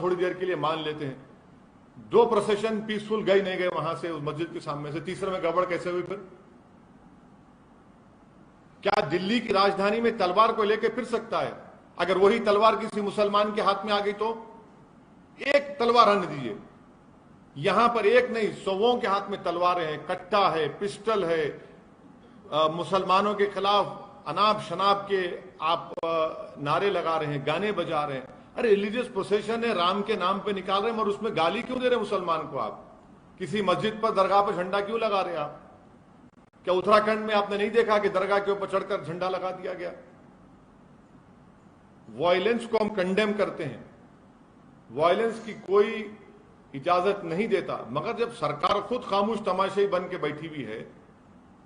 थोड़ी देर के लिए मान लेते हैं, 2 प्रोसेशन पीसफुल गए नहीं गए वहां से उस मस्जिद के सामने से, तीसरे में गड़बड़ कैसे हुई? फिर क्या दिल्ली की राजधानी में तलवार को लेकर फिर सकता है? अगर वही तलवार किसी मुसलमान के हाथ में आ गई तो एक तलवार आने दीजिए, यहां पर एक नहीं 100 के हाथ में तलवारें हैं, कट्टा है, पिस्टल है, मुसलमानों के खिलाफ अनाप शनाप के आप नारे लगा रहे हैं, गाने बजा रहे हैं। अरे रिलीजियस प्रोसेशन है, राम के नाम पे निकाल रहे हैं, और उसमें गाली क्यों दे रहे हैं मुसलमान को? आप किसी मस्जिद पर दरगाह पर झंडा क्यों लगा रहे हैं? आप क्या उत्तराखंड में आपने नहीं देखा कि दरगाह के ऊपर चढ़कर झंडा लगा दिया गया? वायलेंस को हम कंडेम करते हैं, वायलेंस की कोई इजाजत नहीं देता, मगर जब सरकार खुद खामोश तमाशाई बन के बैठी हुई है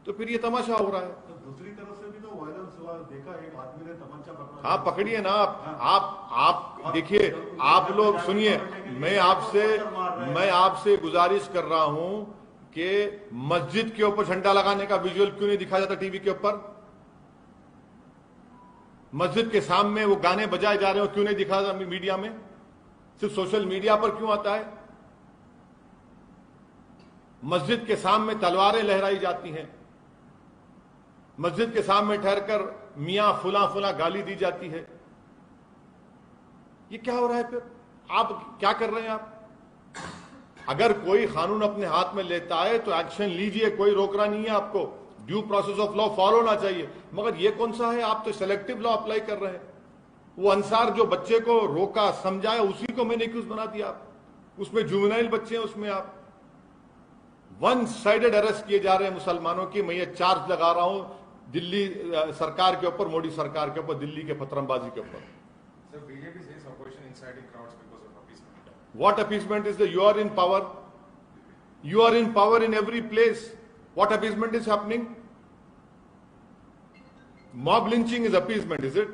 तो फिर ये तमाशा हो रहा है। तो दूसरी तरफ से भी तो वायलेंस हुआ, देखा एक आदमी ने तमंचा पकड़ा। हाँ, पकड़िए ना आप देखिए, आप लोग सुनिए, मैं आपसे गुजारिश कर रहा हूं कि मस्जिद के ऊपर झंडा लगाने का विजुअल क्यों नहीं दिखाया जाता टीवी के ऊपर? मस्जिद के सामने वो गाने बजाए जा रहे हो क्यों नहीं दिखाया जाता मीडिया में? सिर्फ सोशल मीडिया पर क्यों आता है? मस्जिद के सामने तलवारें लहराई जाती हैं, मस्जिद के सामने ठहरकर मियां फुला फुला गाली दी जाती है। ये क्या हो रहा है? फिर आप क्या कर रहे हैं? आप अगर कोई कानून अपने हाथ में लेता है तो एक्शन लीजिए, कोई रोक रहा नहीं है आपको, due process of law follow होना चाहिए। मगर ये कौन सा है? आप तो सेलेक्टिव लॉ अप्लाई कर रहे हैं। वो अंसार जो बच्चे को रोका समझाया, उसी को मैंने एक्यूज बना दिया। आप उसमें जुवेनाइल बच्चे हैं, उसमें आप वन साइडेड अरेस्ट किए जा रहे हैं मुसलमानों की। मैं ये चार्ज लगा रहा हूं दिल्ली सरकार के ऊपर, मोदी सरकार के ऊपर, दिल्ली के पत्रंबाजी के ऊपर। BJP says opposition inciting crowds because of appeasement. What appeasement is the? You are in power. You are in power in every place. What appeasement is happening? Mob lynching is appeasement, is it?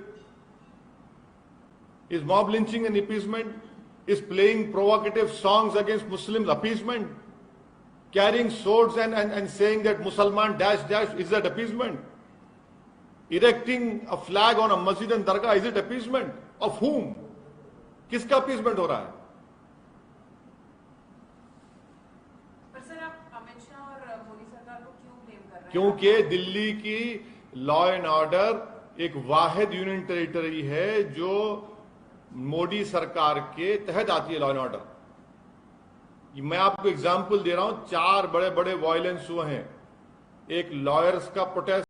Is mob lynching an appeasement? Is playing provocative songs against Muslims appeasement? Carrying swords and saying that Musalman dash dash, is that appeasement? Erecting a flag on a masjid and dargah, is it appeasement? Of whom? किसका appeasement हो रहा है? पर sir आप अमित शाह और मोदी सरकार को क्यों ब्लेम कर रहे हैं? क्योंकि दिल्ली की लॉ एंड ऑर्डर एक वाहिद यूनियन टेरिटरी है जो मोदी सरकार के तहत आती है। लॉ एंड ऑर्डर, मैं आपको एग्जाम्पल दे रहा हूं, 4 बड़े बड़े वायलेंस हुए हैं। एक लॉयर्स का प्रोटेस्ट